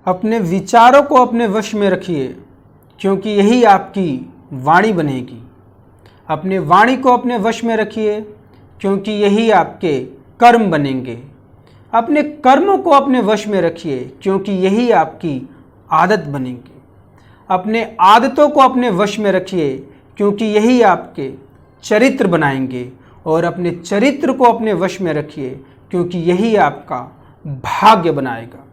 अपने विचारों को अपने वश में रखिए, क्योंकि यही आपकी वाणी बनेगी। अपने वाणी को अपने वश में रखिए, क्योंकि यही आपके कर्म बनेंगे। अपने कर्मों को अपने वश में रखिए, क्योंकि यही आपकी आदत बनेगी। अपने आदतों को अपने वश में रखिए, क्योंकि यही आपके चरित्र बनाएंगे। और अपने चरित्र को अपने वश में रखिए, क्योंकि यही आपका भाग्य बनाएगा।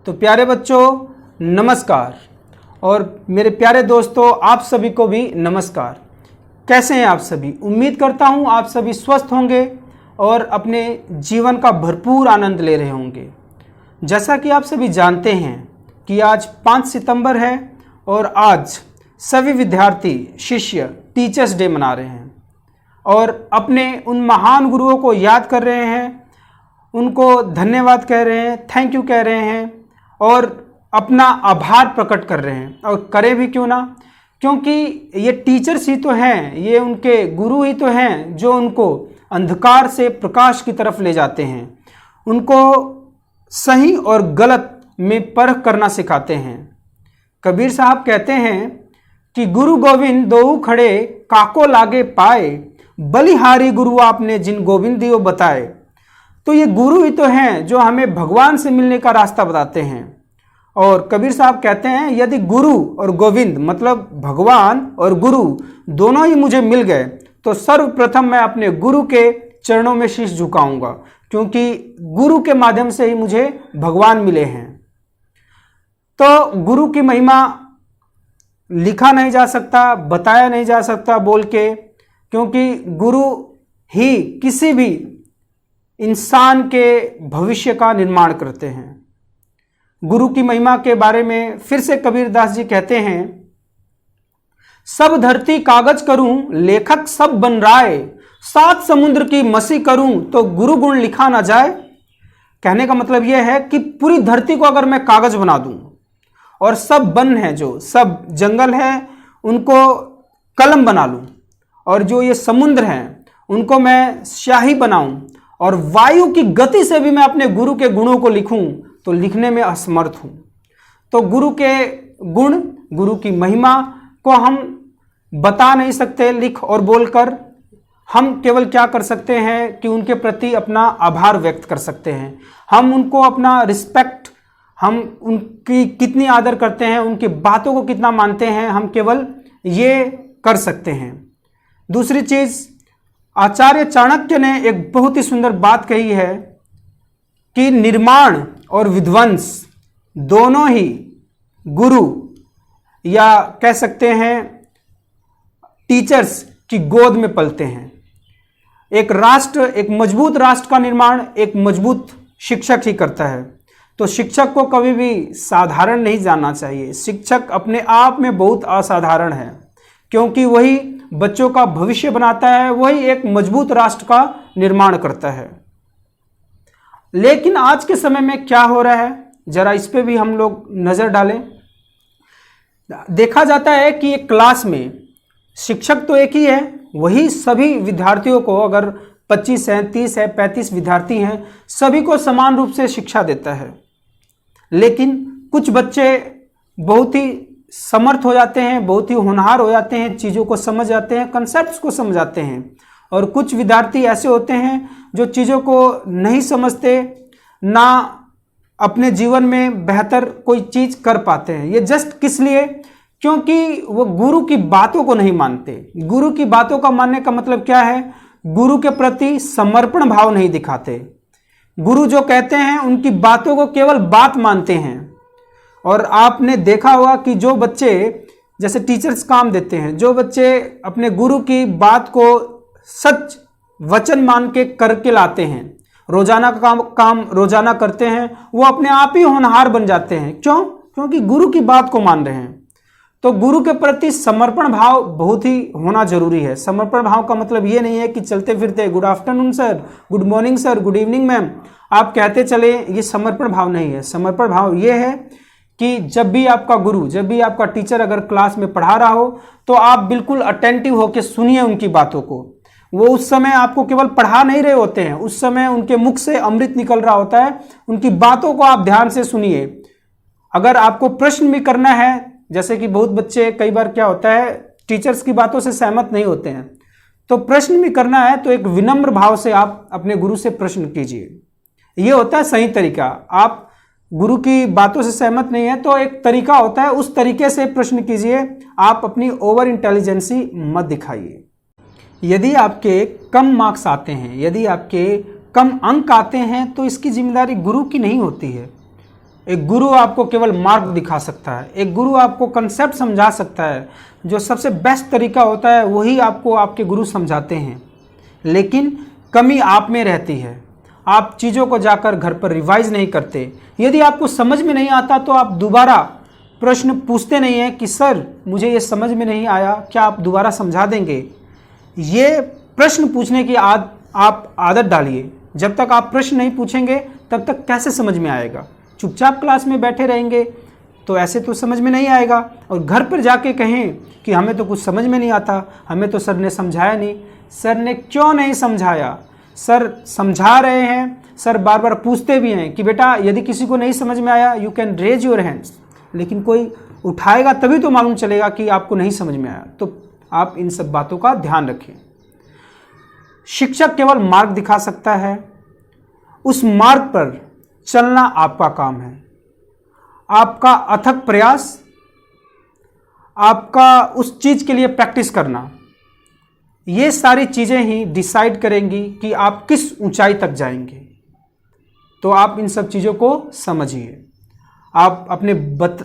तो प्यारे बच्चों, नमस्कार। और मेरे प्यारे दोस्तों, आप सभी को भी नमस्कार। कैसे हैं आप सभी? उम्मीद करता हूं आप सभी स्वस्थ होंगे और अपने जीवन का भरपूर आनंद ले रहे होंगे। जैसा कि आप सभी जानते हैं कि आज 5 सितंबर है और आज सभी विद्यार्थी, शिष्य टीचर्स डे मना रहे हैं और अपने उन महान गुरुओं को याद कर रहे हैं, उनको धन्यवाद कह रहे हैं, थैंक यू कह रहे हैं और अपना आभार प्रकट कर रहे हैं। और करें भी क्यों ना, क्योंकि ये टीचर्स ही तो हैं, ये उनके गुरु ही तो हैं जो उनको अंधकार से प्रकाश की तरफ ले जाते हैं, उनको सही और गलत में परख करना सिखाते हैं। कबीर साहब कहते हैं कि गुरु गोविंद दोऊ खड़े काको लागे पाए, बलिहारी गुरु आपने जिन गोविंद दियो बताए। तो ये गुरु ही तो हैं जो हमें भगवान से मिलने का रास्ता बताते हैं। और कबीर साहब कहते हैं, यदि गुरु और गोविंद मतलब भगवान और गुरु दोनों ही मुझे मिल गए तो सर्वप्रथम मैं अपने गुरु के चरणों में शीश झुकाऊंगा, क्योंकि गुरु के माध्यम से ही मुझे भगवान मिले हैं। तो गुरु की महिमा लिखा नहीं जा सकता, बताया नहीं जा सकता बोल के, क्योंकि गुरु ही किसी भी इंसान के भविष्य का निर्माण करते हैं। गुरु की महिमा के बारे में फिर से कबीरदास जी कहते हैं, सब धरती कागज करूं लेखक सब बन राय, 7 समुद्र की मसी करूं तो गुरु गुण लिखा ना जाए। कहने का मतलब यह है कि पूरी धरती को अगर मैं कागज बना दूं और सब वन है, जो सब जंगल है, उनको कलम बना लूं, और जो ये समुद्र हैं उनको मैं स्याही बनाऊं, और वायु की गति से भी मैं अपने गुरु के गुणों को लिखूं, तो लिखने में असमर्थ हूं। तो गुरु के गुण, गुरु की महिमा को हम बता नहीं सकते लिख और बोलकर। हम केवल क्या कर सकते हैं कि उनके प्रति अपना आभार व्यक्त कर सकते हैं। हम उनको अपना रिस्पेक्ट, हम उनकी कितनी आदर करते हैं, उनकी बातों को कितना मानते हैं, हम केवल ये कर सकते हैं। दूसरी चीज, आचार्य चाणक्य ने एक बहुत ही सुंदर बात कही है कि निर्माण और विध्वंस दोनों ही गुरु या कह सकते हैं टीचर्स की गोद में पलते हैं। एक राष्ट्र, एक मजबूत राष्ट्र का निर्माण एक मजबूत शिक्षक ही करता है। तो शिक्षक को कभी भी साधारण नहीं जानना चाहिए। शिक्षक अपने आप में बहुत असाधारण है, क्योंकि वही बच्चों का भविष्य बनाता है, वही एक मजबूत राष्ट्र का निर्माण करता है। लेकिन आज के समय में क्या हो रहा है, जरा इस पे भी हम लोग नजर डालें। देखा जाता है कि एक क्लास में शिक्षक तो एक ही है, वही सभी विद्यार्थियों को, अगर 25 हैं, 30 है, 35 विद्यार्थी हैं, सभी को समान रूप से शिक्षा देता है। लेकिन कुछ बच्चे बहुत ही समर्थ हो जाते हैं, बहुत ही होनहार हो जाते हैं, चीज़ों को समझ जाते हैं, कंसेप्ट्स को समझ जाते हैं, और कुछ विद्यार्थी ऐसे होते हैं जो चीज़ों को नहीं समझते, ना अपने जीवन में बेहतर कोई चीज़ कर पाते हैं। ये जस्ट किस लिए? क्योंकि वो गुरु की बातों को नहीं मानते। गुरु की बातों का मानने का मतलब क्या है? गुरु के प्रति समर्पण भाव नहीं दिखाते। गुरु जो कहते हैं उनकी बातों को केवल बात मानते हैं। और आपने देखा होगा कि जो बच्चे, जैसे टीचर्स काम देते हैं, जो बच्चे अपने गुरु की बात को सच वचन मान के करके लाते हैं, रोजाना का काम रोजाना करते हैं, वो अपने आप ही होनहार बन जाते हैं। क्यों? क्योंकि गुरु की बात को मान रहे हैं। तो गुरु के प्रति समर्पण भाव बहुत ही होना जरूरी है। समर्पण भाव का मतलब ये नहीं है कि चलते फिरते good afternoon sir, good morning sir, good evening ma'am आप कहते चले, ये समर्पण भाव नहीं है। समर्पण भाव ये है कि जब भी आपका गुरु, जब भी आपका टीचर अगर क्लास में पढ़ा रहा हो तो आप बिल्कुल अटेंटिव होकर सुनिए उनकी बातों को। वो उस समय आपको केवल पढ़ा नहीं रहे होते हैं, उस समय उनके मुख से अमृत निकल रहा होता है। उनकी बातों को आप ध्यान से सुनिए, अगर आपको प्रश्न भी करना है, जैसे कि बहुत बच्चे कई बार क्या होता है टीचर्स की बातों से सहमत नहीं होते हैं, तो प्रश्न भी करना है तो एक विनम्र भाव से आप अपने गुरु से प्रश्न कीजिए। ये होता है सही तरीका। आप गुरु की बातों से सहमत नहीं है तो एक तरीका होता है, उस तरीके से प्रश्न कीजिए। आप अपनी ओवर इंटेलिजेंसी मत दिखाइए। यदि आपके कम मार्क्स आते हैं, यदि आपके कम अंक आते हैं, तो इसकी जिम्मेदारी गुरु की नहीं होती है। एक गुरु आपको केवल मार्ग दिखा सकता है, एक गुरु आपको कंसेप्ट समझा सकता है। जो सबसे बेस्ट तरीका होता है वही आपको आपके गुरु समझाते हैं, लेकिन कमी आप में रहती है। आप चीज़ों को जाकर घर पर रिवाइज नहीं करते। यदि आपको समझ में नहीं आता तो आप दोबारा प्रश्न पूछते नहीं हैं कि सर मुझे ये समझ में नहीं आया, क्या आप दोबारा समझा देंगे। ये प्रश्न पूछने की आप आदत डालिए। जब तक आप प्रश्न नहीं पूछेंगे तब तक कैसे समझ में आएगा। चुपचाप क्लास में बैठे रहेंगे तो ऐसे तो समझ में नहीं आएगा। और घर पर जाके कहें कि हमें तो कुछ समझ में नहीं आता, हमें तो सर ने समझाया नहीं। सर ने क्यों नहीं समझाया? सर समझा रहे हैं, सर बार बार पूछते भी हैं कि बेटा यदि किसी को नहीं समझ में आया you can raise your hands, लेकिन कोई उठाएगा तभी तो मालूम चलेगा कि आपको नहीं समझ में आया। तो आप इन सब बातों का ध्यान रखें। शिक्षक केवल मार्ग दिखा सकता है, उस मार्ग पर चलना आपका काम है। आपका अथक प्रयास, आपका उस चीज के लिए प्रैक्टिस करना, ये सारी चीजें ही डिसाइड करेंगी कि आप किस ऊंचाई तक जाएंगे। तो आप इन सब चीजों को समझिए। आप अपने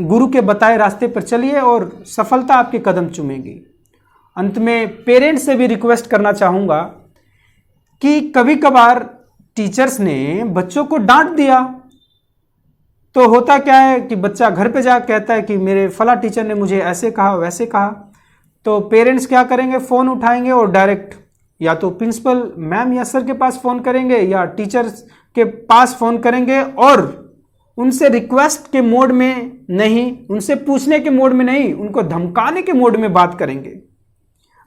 गुरु के बताए रास्ते पर चलिए और सफलता आपके कदम चूमेगी। अंत में पेरेंट्स से भी रिक्वेस्ट करना चाहूँगा कि कभी कभार टीचर्स ने बच्चों को डांट दिया तो होता क्या है कि बच्चा घर पे जा कहता है कि मेरे फला टीचर ने मुझे ऐसे कहा वैसे कहा। तो पेरेंट्स क्या करेंगे, फ़ोन उठाएंगे और डायरेक्ट या तो प्रिंसिपल मैम या सर के पास फ़ोन करेंगे या टीचर्स के पास फ़ोन करेंगे और उनसे रिक्वेस्ट के मोड में नहीं, उनसे पूछने के मोड में नहीं, उनको धमकाने के मोड में बात करेंगे।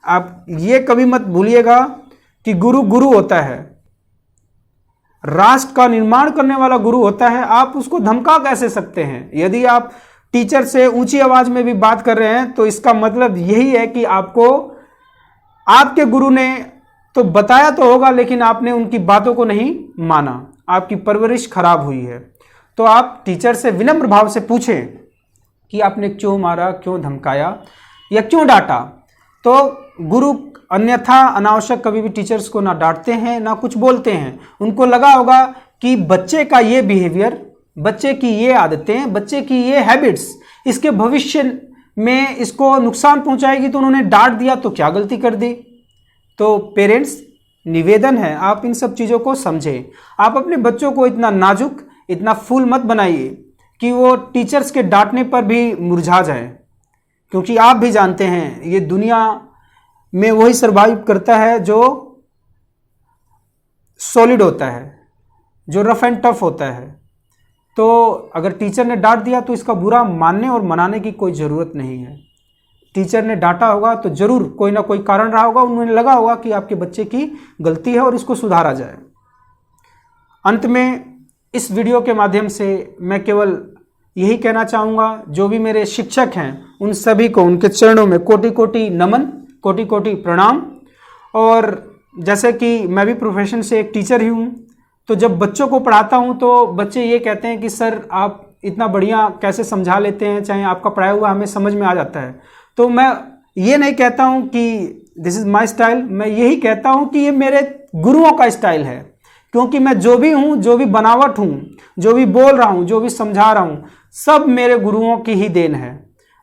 आप ये कभी मत भूलिएगा कि गुरु गुरु होता है, राष्ट्र का निर्माण करने वाला गुरु होता है। आप उसको धमका कैसे सकते हैं? यदि आप टीचर से ऊंची आवाज में भी बात कर रहे हैं तो इसका मतलब यही है कि आपको आपके गुरु ने तो बताया तो होगा लेकिन आपने उनकी बातों को नहीं माना, आपकी परवरिश खराब हुई है। तो आप टीचर से विनम्र भाव से पूछें कि आपने क्यों मारा, क्यों धमकाया या क्यों डांटा। तो गुरु अन्यथा अनावश्यक कभी भी टीचर्स को ना डांटते हैं ना कुछ बोलते हैं। उनको लगा होगा कि बच्चे का ये बिहेवियर, बच्चे की ये आदतें, बच्चे की ये हैबिट्स इसके भविष्य में इसको नुकसान पहुंचाएगी, तो उन्होंने डांट दिया तो क्या गलती कर दी। तो पेरेंट्स निवेदन है आप इन सब चीज़ों को समझें। आप अपने बच्चों को इतना नाजुक, इतना फूल मत बनाइए कि वो टीचर्स के डांटने पर भी मुरझा जाए, क्योंकि आप भी जानते हैं ये दुनिया में वही सर्वाइव करता है जो सॉलिड होता है, जो रफ एंड टफ होता है। तो अगर टीचर ने डांट दिया तो इसका बुरा मानने और मनाने की कोई ज़रूरत नहीं है। टीचर ने डांटा होगा तो जरूर कोई ना कोई कारण रहा होगा, उन्होंने लगा होगा कि आपके बच्चे की गलती है और इसको सुधारा जाए। अंत में इस वीडियो के माध्यम से मैं केवल यही कहना चाहूँगा, जो भी मेरे शिक्षक हैं उन सभी को उनके चरणों में कोटि कोटि नमन, कोटि कोटि प्रणाम। और जैसे कि मैं भी प्रोफेशन से एक टीचर ही हूँ, तो जब बच्चों को पढ़ाता हूँ तो बच्चे ये कहते हैं कि सर आप इतना बढ़िया कैसे समझा लेते हैं, चाहे आपका पढ़ाया हुआ हमें समझ में आ जाता है। तो मैं ये नहीं कहता हूँ कि दिस इज़ माई स्टाइल, मैं यही कहता हूँ कि ये मेरे गुरुओं का स्टाइल है। क्योंकि मैं जो भी हूँ, जो भी बनावट हूँ, जो भी बोल रहा हूँ, जो भी समझा रहा हूँ, सब मेरे गुरुओं की ही देन है।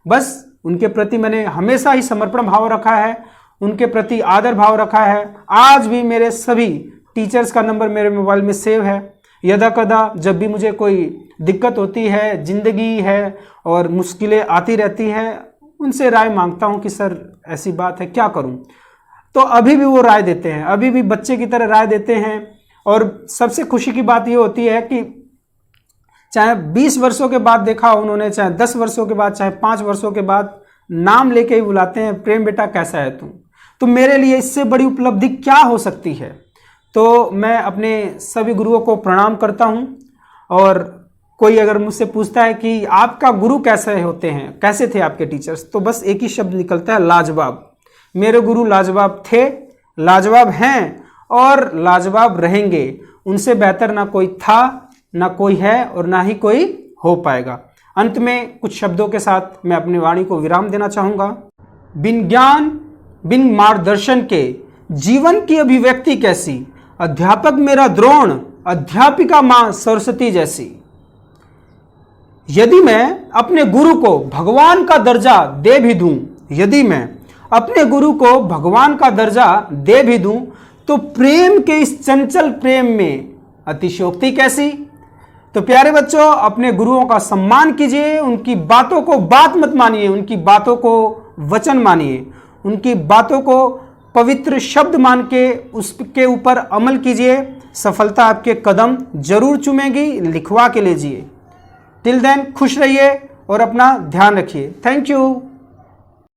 बस उनके प्रति मैंने हमेशा ही समर्पण भाव रखा है, उनके प्रति आदर भाव रखा है। आज भी मेरे सभी टीचर्स का नंबर मेरे मोबाइल में सेव है। यदा कदा जब भी मुझे कोई दिक्कत होती है, जिंदगी है और मुश्किलें आती रहती हैं, उनसे राय मांगता हूँ कि सर ऐसी बात है, क्या करूँ। तो अभी भी वो राय देते हैं, अभी भी बच्चे की तरह राय देते हैं। और सबसे खुशी की बात ये होती है कि चाहे 20 वर्षों के बाद देखा हो उन्होंने, चाहे 10 वर्षों के बाद, चाहे 5 वर्षों के बाद, नाम लेके ही बुलाते हैं, प्रेम बेटा कैसा है तू। तो मेरे लिए इससे बड़ी उपलब्धि क्या हो सकती है। तो मैं अपने सभी गुरुओं को प्रणाम करता हूं और कोई अगर मुझसे पूछता है कि आपका गुरु कैसे होते हैं, कैसे थे आपके टीचर्स, तो बस एक ही शब्द निकलता है, लाजवाब। मेरे गुरु लाजवाब थे, लाजवाब हैं और लाजवाब रहेंगे। उनसे बेहतर ना कोई था, ना कोई है और ना ही कोई हो पाएगा। अंत में कुछ शब्दों के साथ मैं अपनी वाणी को विराम देना चाहूँगा। बिन ज्ञान बिन मार्गदर्शन के जीवन की अभिव्यक्ति कैसी, अध्यापक मेरा द्रोण, अध्यापिका मां सरस्वती जैसी। यदि मैं अपने गुरु को भगवान का दर्जा दे भी दूं, यदि मैं अपने गुरु को भगवान का दर्जा दे भी दूं, तो प्रेम के इस चंचल प्रेम में अतिशयोक्ति कैसी। तो प्यारे बच्चों, अपने गुरुओं का सम्मान कीजिए, उनकी बातों को बात मत मानिए, उनकी बातों को वचन मानिए, उनकी बातों को पवित्र शब्द मान के उसके ऊपर अमल कीजिए। सफलता आपके कदम जरूर चूमेगी, लिखवा के लीजिए। टिल देन खुश रहिए और अपना ध्यान रखिए। Thank you.